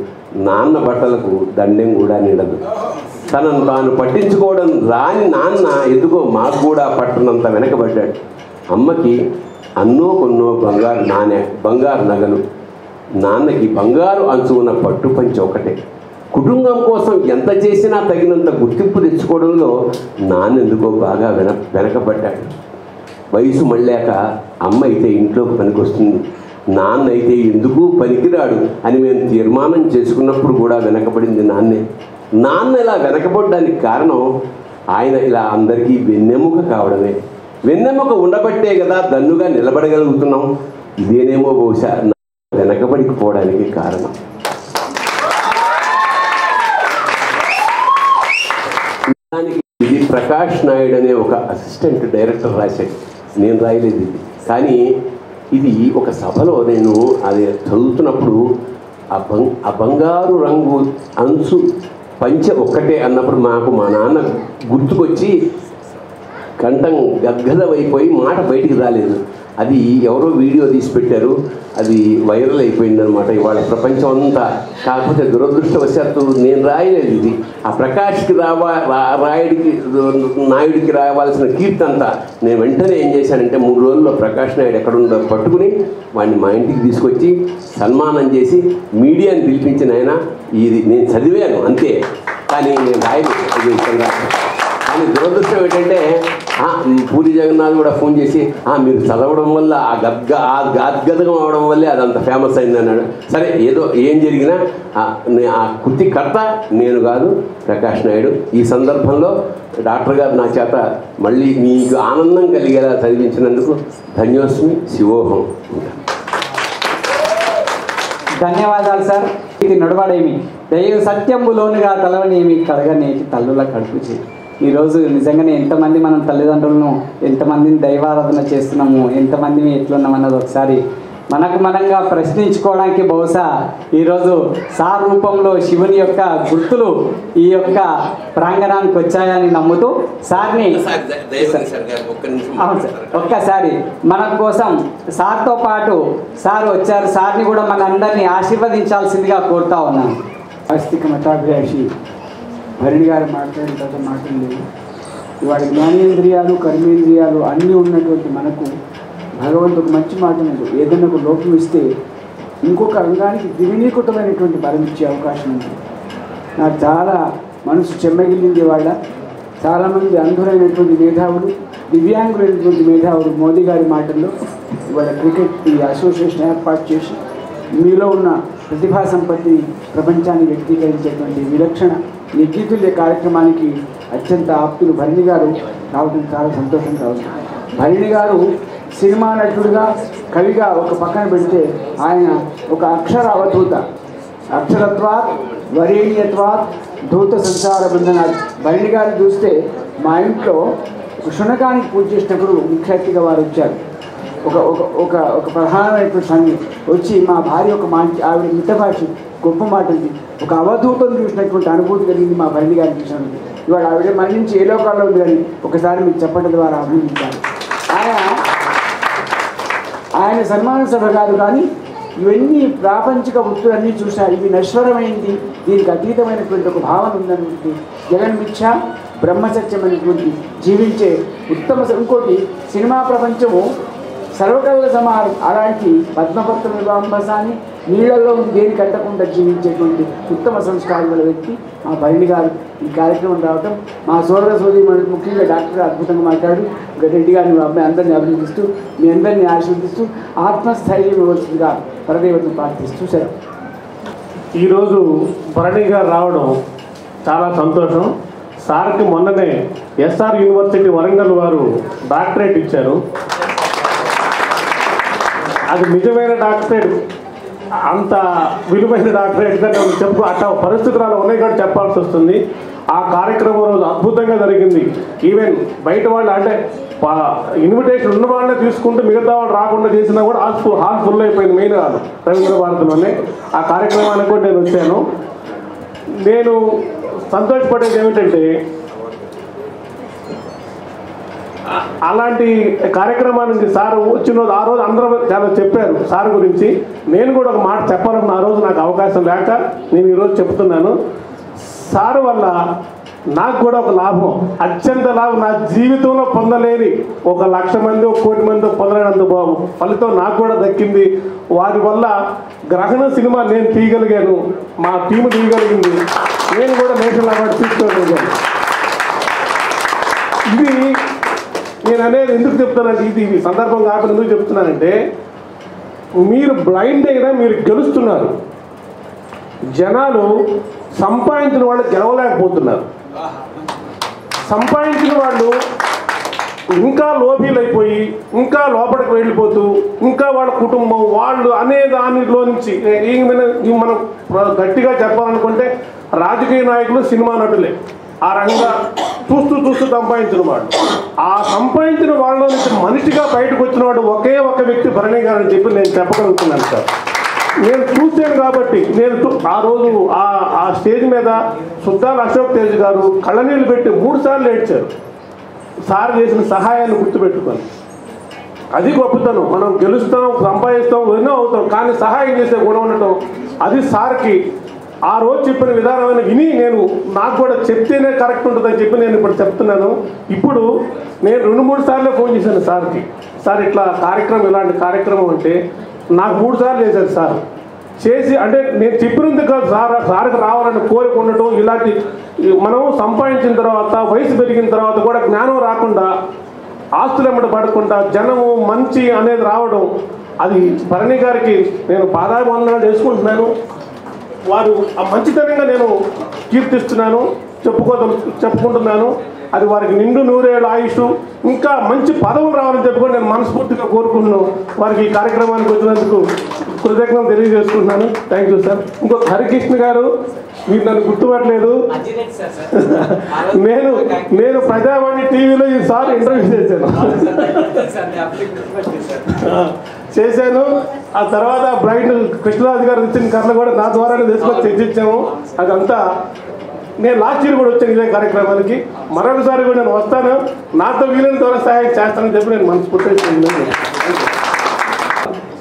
S2: నాన్న బట్టలకు దండెం కూడా నిండదు. తనను తాను పట్టించుకోవడం రాని నాన్న ఎందుకో మాకు కూడా పట్టనంత వెనకబడ్డాడు. అమ్మకి అన్నో కొన్నో బంగారు నగలు, నాన్నకి బంగారు అంచు ఉన్న పట్టు పంచ ఒకటే. కుటుంబం కోసం ఎంత చేసినా తగినంత గుర్తింపు తెచ్చుకోవడంలో నాన్న ఎందుకో బాగా వెనకబడ్డాడు. వయసు మళ్ళాక అమ్మ అయితే ఇంట్లోకి పనికొస్తుంది, నాన్న అయితే ఎందుకు పనికిరాడు అని మేము తీర్మానం చేసుకున్నప్పుడు కూడా వెనకబడింది నాన్నే. నాన్న ఇలా వెనకబడ్డానికి కారణం ఆయన ఇలా అందరికీ వెన్నెముక కావడమే. వెన్నెముక ఉండబట్టే కదా దన్నుగా నిలబడగలుగుతున్నాం. ఇదేనేమో బహుశా వెనకబడిపోవడానికి కారణం. ఇది ప్రకాష్ నాయుడు అనే ఒక అసిస్టెంట్ డైరెక్టర్ రాశాడు, నేను రాయలేదు ఇది. కానీ ఇది ఒక సభలో నేను అది చదువుతున్నప్పుడు ఆ బంగారు రంగు అంచు పంచె ఒక్కటే అన్నప్పుడు మాకు మా నాన్న గుర్తుకొచ్చి కంఠం గద్గదమైపోయి మాట బయటికి రాలేదు. అది ఎవరో వీడియో తీసి పెట్టారు, అది వైరల్ అయిపోయిందనమాట ఇవాళ ప్రపంచం అంతా. కాకపోతే దురదృష్టవశాత్తు నేను రాయలేదు ఇది. ఆ ప్రకాష్కి నాయుడికి రావాల్సిన కీర్తి అంతా నేను వెంటనే ఏం చేశానంటే 3 రోజుల్లో ప్రకాష్ నాయుడు ఎక్కడుండో పట్టుకుని వాడిని మా ఇంటికి తీసుకొచ్చి సన్మానం చేసి మీడియాని పిలిపించిన ఆయన ఇది నేను చదివాను అంతే, కానీ నేను రాయలేదు. కానీ దురదృష్టం ఏంటంటే పూరి జగన్నాథ్ కూడా ఫోన్ చేసి మీరు చదవడం వల్ల ఆ గద్గదం అవడం వల్లే అదంత ఫేమస్ అయింది అన్నాడు. సరే ఏదో ఏం జరిగినా ఆ కృతి కర్త నేను కాదు, ప్రకాష్ నాయుడు. ఈ సందర్భంలో డాక్టర్ గారు నా చేత మళ్ళీ మీకు ఆనందం కలిగేలా చదివించినందుకు ధన్యోస్మి, శివోహం.
S1: ధన్యవాదాలు సార్. ఇది నడవడేమి దైవ సత్యంబులోనుగా తలవనేమి కడగనేటి తల్లుల కడుపు. ఈరోజు నిజంగానే ఎంతమంది మనం తల్లిదండ్రులను ఎంతమందిని దైవారాధన చేస్తున్నాము, ఎంతమంది ఎట్లున్నామన్నది ఒకసారి మనంగా ప్రశ్నించుకోవడానికి బహుశా ఈరోజు సార్ రూపంలో శివుని యొక్క గుర్తులు ఈ యొక్క ప్రాంగణానికి వచ్చాయని నమ్ముతూ సార్ని ఒక్కసారి మన కోసం సార్తో పాటు సార్ వచ్చారు, సార్ని కూడా మనందరినీ ఆశీర్వదించాల్సిందిగా కోరుతా ఉన్నాను.
S3: ఆస్తిక మతాభిలాషి భరణి గారు మాట్లాడిన తర్వాత మాటలు లేవు. ఇవాళ జ్ఞానేంద్రియాలు కర్మేంద్రియాలు అన్నీ ఉన్నటువంటి మనకు భగవంతుడు మంచి మాట ఉంది, ఏదైనా ఒక లోపం ఇస్తే ఇంకొక రంగానికి ద్విగుణీకృతమైనటువంటి బలం ఇచ్చే అవకాశం ఉంది. నాకు చాలా మనసు చెమ్మగిల్లింది. వాళ్ళ చాలామంది అంధులైనటువంటి మేధావులు, దివ్యాంగులైనటువంటి మేధావులు మోదీ గారి మాటల్లో ఇవాళ క్రికెట్ అసోసియేషన్ ఏర్పాటు చేసి మీలో ఉన్న ప్రతిభా సంపత్తిని ప్రపంచాన్ని వ్యక్తీకరించేటువంటి విలక్షణ నిఖితుల్య కార్యక్రమానికి అత్యంత ఆప్తులు భరణి గారు రావడం చాలా సంతోషంగా ఉంది. భరణి గారు సినిమా నటుడుగా కవిగా ఒక పక్కన పెడితే ఆయన ఒక అక్షర అవధూత, అక్షరత్వాత్ వరేణ్యత్వాత్ ధూత సంసార బంధనాలు. భరణి గారిని చూస్తే మా ఇంట్లో ఒక శునకానికి పూజ చేసినప్పుడు ముఖ్య అతిథిగా వారు వచ్చారు. ఒక ఒక ఒక ఒక ప్రధానమైనటువంటి సంఘి వచ్చి మా భార్య ఒక మంచి ఆవిడ మితభాషి గొప్ప మాటది ఒక అవధూతం చూసినటువంటి అనుభూతి కలిగింది మా భరణి గారిని చూసినప్పుడు. ఇవాళ ఆవిడ మన నుంచి ఏ లోకాల్లో ఉంది కానీ ఒకసారి మీకు చెప్పడం ద్వారా అభినందించారు. ఆయన సన్మాన సభ కాదు కానీ ఇవన్నీ ప్రాపంచిక వృత్తులన్నీ చూశారు. ఇవి నశ్వరమైంది, దీనికి అతీతమైనటువంటి ఒక భావన ఉందన్నటువంటి జగన్మిథ్య బ్రహ్మసత్యం అనేటువంటి జీవించే ఉత్తమ. ఇంకోటి సినిమా ప్రపంచము సర్వకళల సమాహారం. అలాంటి పద్మపత్ర వివాంబసాన్ని నీళ్లలో దేని కట్టకుండా జీవించేటువంటి ఉత్తమ సంస్కారం గల వ్యక్తి మా భరణి గారు ఈ కార్యక్రమం రావటం. మా సోదర సోదరి ముఖ్యంగా డాక్టర్ అద్భుతంగా మాట్లాడు రెడ్డి గారిని మా అబ్బాయి అందరినీ అభినందిస్తూ మీ అందరినీ ఆశీర్దిస్తూ ఆత్మస్థైర్యం ఇవ్వాల్సిందిగా పరదేవతను ప్రార్థిస్తూ సెలవు.
S4: ఈరోజు భరణి గారు రావడం చాలా సంతోషం. సార్కి మొన్ననే ఎస్ఆర్ యూనివర్సిటీ వరంగల్ వారు డాక్టరేట్ ఇచ్చారు. అది నిజమైన డాక్టరేట్, అంత విలువైన డాక్టరేట్ కంటే చెప్పు అట్లా పరిస్థితులు ఉన్నాయి కూడా చెప్పాల్సి వస్తుంది. ఆ కార్యక్రమం రోజు అద్భుతంగా జరిగింది. ఈవెన్ బయట వాళ్ళు అంటే ఇన్విటేషన్ ఉన్న వాళ్ళనే తీసుకుంటూ మిగతా వాళ్ళు రాకుండా చేసినా కూడా హాల్ ఫుల్ అయిపోయింది. మెయిన్ హాల్ రవీంద్ర భారతిలోనే. ఆ కార్యక్రమానికి కూడా నేను వచ్చాను. నేను సంతోషపడేది ఏమిటంటే అలాంటి కార్యక్రమానికి సార్ వచ్చిన రోజు ఆ రోజు అందరూ చాలా చెప్పారు సార్ గురించి. నేను కూడా ఒక మాట చెప్పాలన్న ఆ రోజు నాకు అవకాశం లేక నేను ఈరోజు చెప్తున్నాను. సార్ వల్ల నాకు కూడా ఒక లాభం, అత్యంత లాభం, నా జీవితంలో పొందలేని 1,00,000 మంది 1 కోటి మంది పొందలేనంత ఫలితం నాకు కూడా దక్కింది. వారి వల్ల గ్రహణ సినిమా నేను తీయగలిగాను, మా టీము తీయగలిగింది, నేను కూడా నేషనల్ అవార్డు తీసుకోగలిగాను. ఇది నేను అనేది ఎందుకు చెప్తానంటే ఇది సందర్భం కాకుండా ఎందుకు చెప్తున్నానంటే మీరు బ్లైండ్ అయినా మీరు గెలుస్తున్నారు. జనాలు సంపాదించిన వాళ్ళు గెలవలేకపోతున్నారు. సంపాదించిన వాళ్ళు ఇంకా లోపీలైపోయి ఇంకా లోపలికి వెళ్ళిపోతూ ఇంకా వాళ్ళ కుటుంబం వాళ్ళు అనే దానిలో నుంచి మనం గట్టిగా చెప్పాలనుకుంటే రాజకీయ నాయకులు సినిమా నటులే ఆ రంగా చూస్తూ సంపాదించిన వాడు. ఆ సంపాదించిన వాళ్ళలో నుంచి మనిషిగా బయటకు వచ్చిన వాడు ఒకే ఒక వ్యక్తి భరణి గారు అని చెప్పి నేను చెప్పగలుగుతున్నాను సార్. నేను చూశాను కాబట్టి ఆ రోజు ఆ స్టేజ్ మీద సుద్దాల అశోక్ తేజ్ గారు కళ్ళనీళ్ళు పెట్టి 3 సార్లు ఏడ్చారు సార్ చేసిన సహాయాన్ని గుర్తుపెట్టుకొని. అది గొప్పతనం. మనం గెలుస్తాం, సంపాదిస్తాం, ఎన్నో అవుతాం, కానీ సహాయం చేసే గుణం ఉండటం అది సార్కి ఆ రోజు చెప్పిన విధానమైన విని నాకు కూడా చెప్తేనే కరెక్ట్ ఉంటుందని చెప్పి నేను ఇప్పుడు చెప్తున్నాను. ఇప్పుడు నేను 2-3 సార్లే ఫోన్ చేశాను సార్కి. సార్ ఇట్లా కార్యక్రమం ఇలాంటి కార్యక్రమం అంటే నాకు 3 సార్లు చేశారు సార్. చేసి అంటే నేను చెప్పినందుకు కాదు సార్కి రావాలని కోరిక ఉండటం. ఇలాంటి మనం సంపాదించిన తర్వాత వయసు పెరిగిన తర్వాత కూడా జ్ఞానం రాకుండా ఆస్తులెమ్మట పడకుండా జనము మంచి అనేది రావడం అది భరణి గారికి నేను పాదాభివందనాలు చేసుకుంటున్నాను. వారు ఆ మంచితనంగా నేను కీర్తిస్తున్నాను, చెప్పుకుంటున్నాను. అది వారికి నిండు 100 ఏళ్ళ ఆయుష్ ఇంకా మంచి పదవులు రావాలని చెప్పుకొని నేను మనస్ఫూర్తిగా కోరుకుంటున్నాను. వారికి ఈ కార్యక్రమానికి వచ్చినందుకు కృతజ్ఞతలు తెలియజేసుకుంటున్నాను. Thank you sir. ఇంకొక హరికృష్ణ గారు, మీరు నన్ను గుర్తుపట్టలేదు. నేను ప్రజావాణి టీవీలో ఈసారి ఇంటర్వ్యూ చేశాను. ఆ తర్వాత బ్లైండ్ కృష్ణరాజు గారు ఇచ్చిన కర్ణ కూడా నా ద్వారానే తీసుకొని చర్చించాము. అదంతా నేను లాస్ట్ ఇయర్ కూడా వచ్చాను ఇదే కార్యక్రమానికి. మరొకసారి కూడా నేను వస్తాను, నాతో వీలైన ద్వారా సహాయం చేస్తానని చెప్పి నేను మనస్ఫూర్తిగా.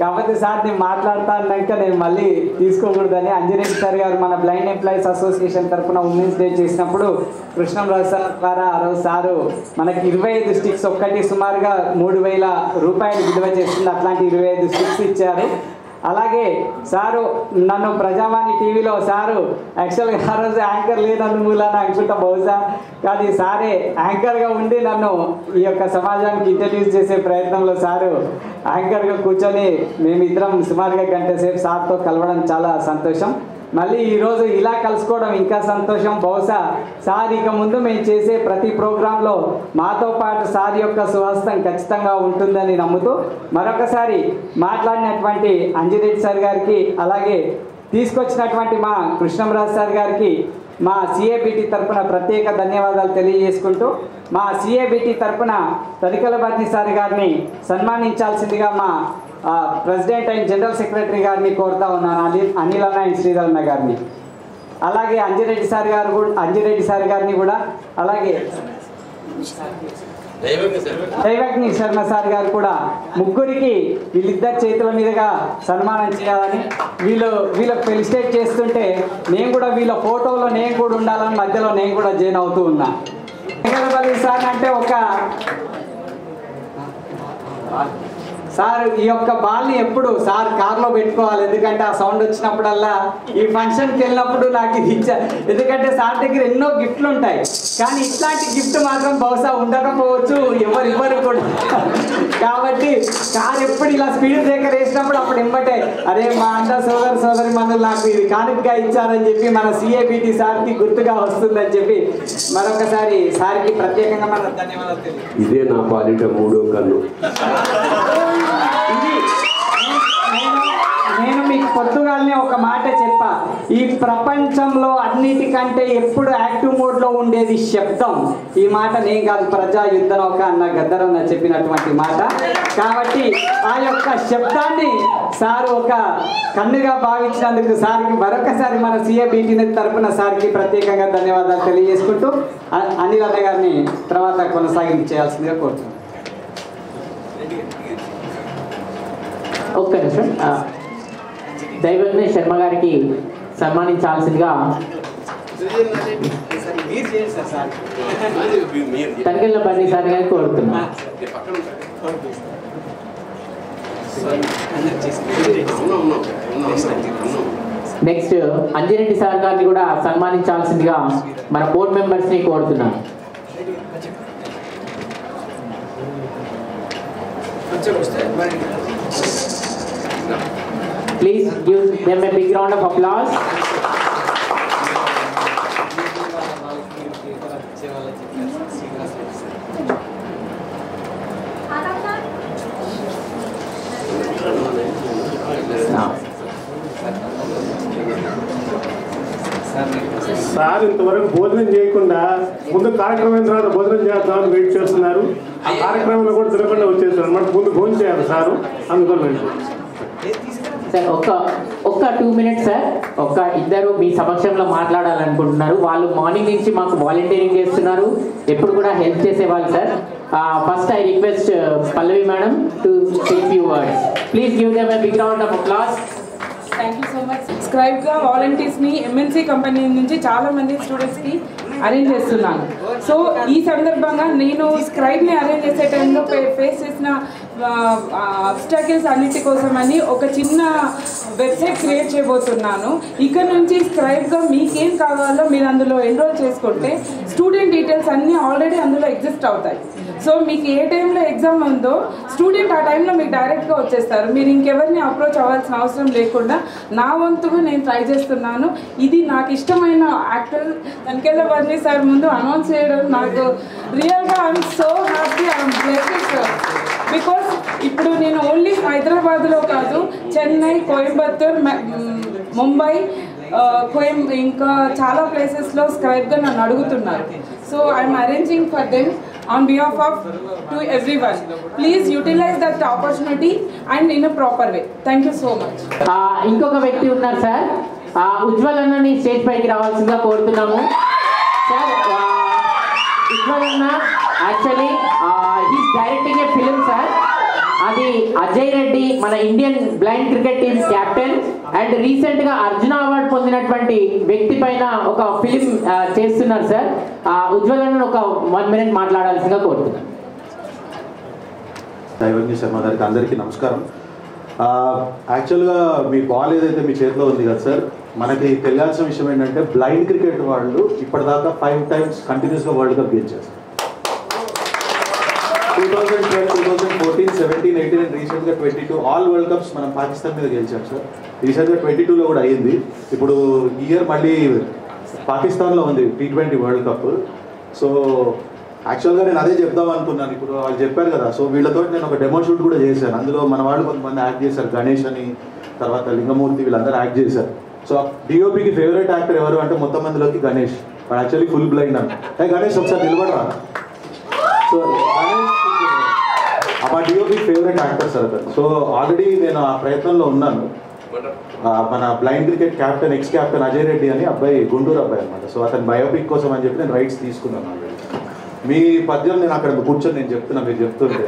S1: కాకపోతే సార్ నేను మాట్లాడుతాక నేను మళ్ళీ తీసుకోకూడదని అంజనేయ సార్ గారు మన బ్లైండ్ ఎంప్లాయీస్ అసోసియేషన్ తరఫున ఉమెన్స్ డే చేసినప్పుడు కృష్ణంరాజు సార్ ద్వారా ఆ రోజు సారు మనకి 25 స్టిక్స్ ఒక్కటి సుమారుగా 3,000 రూపాయలు విలువ చేస్తుంది. అట్లాంటి 25 స్టిక్స్ ఇచ్చారు. అలాగే సారు నన్ను ప్రజావాణి టీవీలో సారు యాక్చువల్గా ఆ రోజు యాంకర్ లేనందు మూలాన అనుకుంటా బహుశా, కానీ సారే యాంకర్గా ఉండి నన్ను ఈ యొక్క సమాజానికి ఇంట్రడ్యూస్ చేసే ప్రయత్నంలో సారు యాంకర్గా కూర్చొని మేమిద్దరం సుమారుగా గంట సేపు సార్తో కలవడం చాలా సంతోషం. మళ్ళీ ఈరోజు ఇలా కలుసుకోవడం ఇంకా సంతోషం. బహుశా సార్ ఇక ముందు మేము చేసే ప్రతి ప్రోగ్రాంలో మాతో పాటు సార్ యొక్క సుహస్తం ఖచ్చితంగా ఉంటుందని నమ్ముతూ మరొకసారి మాట్లాడినటువంటి అంజిరెడ్డి సార్ గారికి అలాగే తీసుకొచ్చినటువంటి మా కృష్ణంరాజు సార్ గారికి మా సిఏబిటి తరపున ప్రత్యేక ధన్యవాదాలు తెలియజేసుకుంటూ మా సిఏబిటి తరపున తరికల బర్ని సార్ గారిని సన్మానించాల్సిందిగా మా ప్రెసిడెంట్ అండ్ జనరల్ సెక్రటరీ గారిని కోరుతా ఉన్నాను, అనిల్ అన్న అండ్ శ్రీధర్ అన్న గారిని. అలాగే అంజిరెడ్డి సార్ గారిని కూడా, అలాగే దైవజ్ఞ శర్మ సార్ గారు కూడా, ముగ్గురికి వీళ్ళిద్దరి చేతుల మీదుగా సన్మానం చేయాలని, వీళ్ళకి ఫెలిసిటేట్ చేస్తుంటే నేను కూడా వీళ్ళ ఫోటోలో నేను కూడా ఉండాలని మధ్యలో నేను కూడా జాయిన్ అవుతూ ఉన్నా. సార్ అంటే ఒక సార్ ఈ యొక్క బాల్ని ఎప్పుడు సార్ కార్లో పెట్టుకోవాలి, ఎందుకంటే ఆ సౌండ్ వచ్చినప్పుడల్లా ఈ ఫంక్షన్కి వెళ్ళినప్పుడు నాకు ఇది ఇచ్చారు. ఎందుకంటే సార్ దగ్గర ఎన్నో గిఫ్ట్లు ఉంటాయి, కానీ ఇట్లాంటి గిఫ్ట్ మాత్రం బహుశా ఉండకపోవచ్చు, ఎవరు కూడా. కాబట్టి కార్ ఎప్పుడు ఇలా స్పీడ్ బ్రేకర్ వేసినప్పుడు అప్పుడు ఎంబటే అరే మా అన్న సోదరి మనులు నాకు ఇది కానుకగా ఇచ్చారని చెప్పి మన సిఏబిటి సార్కి గుర్తుగా వస్తుందని చెప్పి మరొకసారి సార్కి ప్రత్యేకంగా మన ధన్యవాదాలు తెలియదు.
S2: ఇదే నా పాలిట మూడో కన్ను.
S1: నేను మీకు పొద్దుగానే ఒక మాట చెప్పా, ఈ ప్రపంచంలో అన్నిటికంటే ఎప్పుడు యాక్టివ్ మోడ్లో ఉండేది శబ్దం. ఈ మాట నేను కాదు, ప్రజా యుద్ధ నౌక అన్న గద్దరన్న చెప్పినటువంటి మాట. కాబట్టి ఆ యొక్క శబ్దాన్ని సార్ ఒక కన్నుగా భావించినందుకు సార్కి మరొకసారి మన సిఏబిటి తరఫున సార్కి ప్రత్యేకంగా ధన్యవాదాలు తెలియజేసుకుంటూ అనిల్ అన్న గారిని తర్వాత కొనసాగించేయాల్సిందిగా కోరుతున్నాను.
S5: ఒక్క నిమిషం, దైవజ్ఞ శర్మ గారికి సన్మానించాల్సిందిగా తనికెళ్ళ బర్ని సార్ గారికి కోరుతున్నా. నెక్స్ట్ అంజిరెడ్డి సార్ గారిని కూడా సన్మానించాల్సిందిగా మన బోర్డు మెంబర్స్ని కోరుతున్నాం. Please give them a big round of applause.
S4: Sir ఇంతవరకు భోజనం చేయకుండా ముందు కార్యక్రమం అయిన తర్వాత భోజనం చేద్దామని వెయిట్ చేస్తున్నారు. ఆ కార్యక్రమంలో కూడా తినకుండా వచ్చేసారు అన్నమాట. ముందు భోజనం చేయాలి సారు, అందుకని వెయిట్.
S5: సార్ ఒక్క 2 minutes సార్. ఇద్దరు మీ సమక్షంలో మాట్లాడాలనుకుంటున్నారు. వాళ్ళు మార్నింగ్ నుంచి మాకు వాలంటీరింగ్ చేస్తున్నారు, ఎప్పుడు కూడా హెల్ప్ చేసేవాళ్ళు sir. First I request Pallavi madam to say few words. Please give them a big round of applause.
S6: Thank you so much. స్క్రైబ్గా వాలంటీర్స్ని ఎంఎన్సీ కంపెనీ నుంచి చాలామంది స్టూడెంట్స్కి అరేంజ్ చేస్తున్నాను. సో ఈ సందర్భంగా నేను స్క్రైబ్ని అరేంజ్ చేసే టైంలో ఫేస్ చేసిన అబ్స్టాకిల్స్ అన్నిటి కోసమని ఒక చిన్న వెబ్సైట్ క్రియేట్ చేయబోతున్నాను. ఇక్కడ నుంచి స్క్రైబ్గా మీకేం కావాలో మీరు అందులో ఎన్రోల్ చేసుకుంటే స్టూడెంట్ డీటెయిల్స్ అన్నీ ఆల్రెడీ అందులో ఎగ్జిస్ట్ అవుతాయి. సో మీకు ఏ టైంలో ఎగ్జామ్ ఉందో స్టూడెంట్ ఆ టైంలో మీకు డైరెక్ట్గా వచ్చేస్తారు. మీరు ఇంకెవరిని అప్రోచ్ అవ్వాల్సిన అవసరం లేకుండా నా వంతుగా నేను ట్రై చేస్తున్నాను. ఇది నాకు ఇష్టమైన యాక్టర్ తనికెళ్ళ బర్ని సార్ ముందు అనౌన్స్ చేయడం నాకు రియల్గా I'm so happy, I'm blessed sir. Because ఇప్పుడు నేను ఓన్లీ హైదరాబాద్లో కాదు, చెన్నై, కోయంబత్తూర్, ముంబై, ఇంకా చాలా ప్లేసెస్లో స్క్రైబ్గా నన్ను అడుగుతున్నారు. So I'm arranging for them on behalf of to everyone. Please utilize that opportunity and in a proper way. Thank you so much.
S5: ఇంకొక వ్యక్తి ఉన్నారు సార్, ఉజ్వల్ అన్నని స్టేజ్ పైకి రావాల్సిందిగా కోరుతున్నాము సార్. ఉజ్వల్ అన్న యాక్చువల్లీ హీస్ డైరెక్టింగ్ ఏ ఫిలిం సార్. అది అజయ్ రెడ్డి, మన Indian blind cricket team captain and రీసెంట్గా అర్జున అవార్డు పొందినటువంటి వ్యక్తి పైన ఒక ఫిలిం చేస్తున్నారు సార్. ఉజ్వల్ అన్న ఒక 1 minute మాట్లాడాల్సిందిగా కోరుతున్నాను.
S7: దైవజ్ఞ శర్మ గారికి అందరికీ నమస్కారం. యాక్చువల్గా మీ బాల్ ఏదైతే మీ చేతిలో ఉంది కదా సార్, మనకి తెలియాల్సిన విషయం ఏంటంటే బ్లైండ్ క్రికెట్ వాళ్ళు ఇప్పటిదాకా 5 times కంటిన్యూస్గా వరల్డ్ కప్ గెలిచారు. 2012, 2014, 17, 18 అండ్ రీసెంట్గా 22 ఆల్ వరల్డ్ కప్స్ మనం పాకిస్తాన్ మీద గెలిచాం సార్. రీసెంట్గా 22లో కూడా అయ్యింది. ఇప్పుడు ఇయర్ మళ్ళీ పాకిస్తాన్లో ఉంది T20 వరల్డ్ కప్. సో యాక్చువల్గా నేను అదే చెప్దాం అనుకున్నాను. ఇప్పుడు వాళ్ళు చెప్పారు కదా, సో వీళ్ళతో నేను ఒక డెమో షూట్ కూడా చేశాను. అందులో మన వాళ్ళు కొంతమంది యాక్ట్ చేశారు, గణేష్ అని, తర్వాత లింగమూర్తి, వీళ్ళందరూ యాక్ట్ చేశారు. సో డిఓపికి ఫేవరెట్ యాక్టర్ ఎవరు అంటే మొత్తం మందిలోకి గణేష్. యాక్చువల్లీ ఫుల్ బ్లైండ్ అంట. గణేష్ ఒకసారి నిలబడరా. సో గణేష్ మా డిఓపి ఫేవరెట్ యాక్టర్ సార్ అతను. సో ఆల్రెడీ నేను ఆ ప్రయత్నంలో ఉన్నాను. మన blind cricket captain X captain Ajay Reddy అని అబ్బాయి, గుంటూరు అబ్బాయి అనమాట. సో అతను బయోపిక్ కోసం అని చెప్పి నేను రైట్స్ తీసుకున్నాను. మీ పద్యం నేను అక్కడ కూర్చొని నేను చెప్తున్నా, మీరు చెప్తుంటే,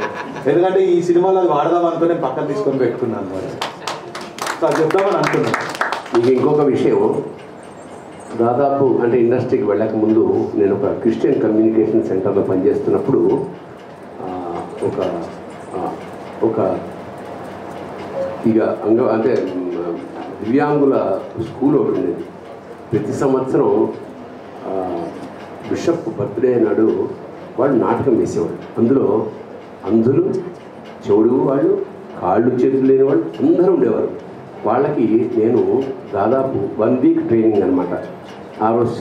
S7: ఎందుకంటే ఈ సినిమాలో అది వాడదాం అనుకుని నేను పక్కన తీసుకొని పెట్టుకున్నాను అనమాట. సో అది చెప్దామని అనుకున్నాను.
S2: మీకు ఇంకొక విషయం, దాదాపు అంటే ఇండస్ట్రీకి వెళ్ళక ముందు నేను ఒక క్రిస్టియన్ కమ్యూనికేషన్ సెంటర్లో పనిచేస్తున్నప్పుడు ఒక ఇక అంటే దివ్యాంగుల స్కూల్ ఒకటి ఉండేది. ప్రతి సంవత్సరం బిషప్ బర్త్డే నాడు వాళ్ళు నాటకం వేసేవాళ్ళు. అందులో అంధులు, చెవుడు వాళ్ళు, కాళ్ళు చేతులు లేని వాళ్ళు అందరూ ఉండేవారు. వాళ్ళకి నేను దాదాపు 1 వీక్ ట్రైనింగ్ అనమాట. ఆ రోజు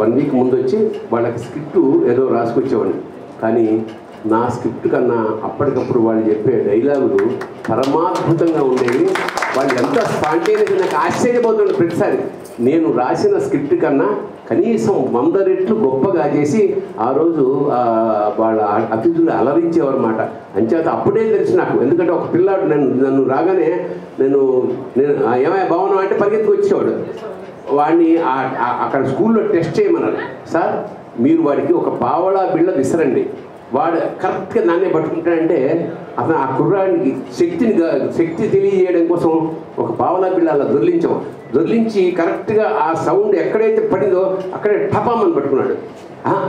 S2: 1 వీక్ ముందు వచ్చి వాళ్ళకి స్క్రిప్టు ఏదో రాసుకొచ్చేవాడిని. కానీ నా స్క్రిప్ట్ కన్నా అప్పటికప్పుడు వాళ్ళు చెప్పే డైలాగులు పరమాద్భుతంగా ఉండేవి. వాళ్ళు ఎంత స్పాంటేనియస్, నాకు ఆశ్చర్యపోతుంది ప్రతిసారి. నేను రాసిన స్క్రిప్ట్ కన్నా కనీసం 100 రెట్లు గొప్పగా చేసి ఆ రోజు వాళ్ళ అతిథులు అలరించేవారు అన్నమాట. అంచేత అప్పుడే తెలుసు నాకు. ఎందుకంటే ఒక పిల్లాడు నన్ను రాగానే నేను ఏమైనా బాగున్నావు అంటే పరిగెత్తుకు వచ్చేవాడు. వాడిని అక్కడ స్కూల్లో టెస్ట్ చేయమన్నారు. సార్ మీరు వాడికి ఒక పావలా బిళ్ళ విసరండి, వాడు కరెక్ట్గా నాన్నే పట్టుకుంటాడంటే అతను ఆ కుర్రాడికి శక్తి తెలియజేయడం కోసం ఒక పావలా బిళ్ళ అలా దొర్లించి కరెక్ట్గా ఆ సౌండ్ ఎక్కడైతే పడిందో అక్కడే టపామని పట్టుకున్నాడు.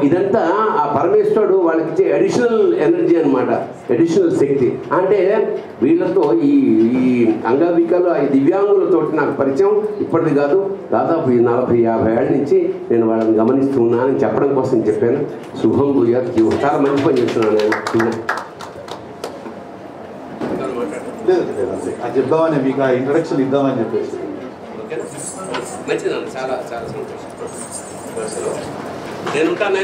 S2: ఇదంతా ఆ పరమేశ్వరుడు వాళ్ళకి ఇచ్చే అడిషనల్ ఎనర్జీ అనమాట, అడిషనల్ శక్తి. అంటే వీళ్ళతో ఈ అంగవికలు, ఈ దివ్యాంగులతో నాకు పరిచయం ఇప్పటిది కాదు, దాదాపు 40-50 ఏళ్ళ నుంచి నేను వాళ్ళని గమనిస్తూ ఉన్నానని చెప్పడం కోసం చెప్పాను. శుభం భూయాత్. చాలా మంచి పని చేస్తున్నాను నేను.
S7: అది చెప్దామని మీకు ఆ ఇంట్రడక్షన్ ఇద్దామని చెప్పేసి.
S2: మంచిదండి, చాలా చాలా సంతోషం. నేను ఉంటాను.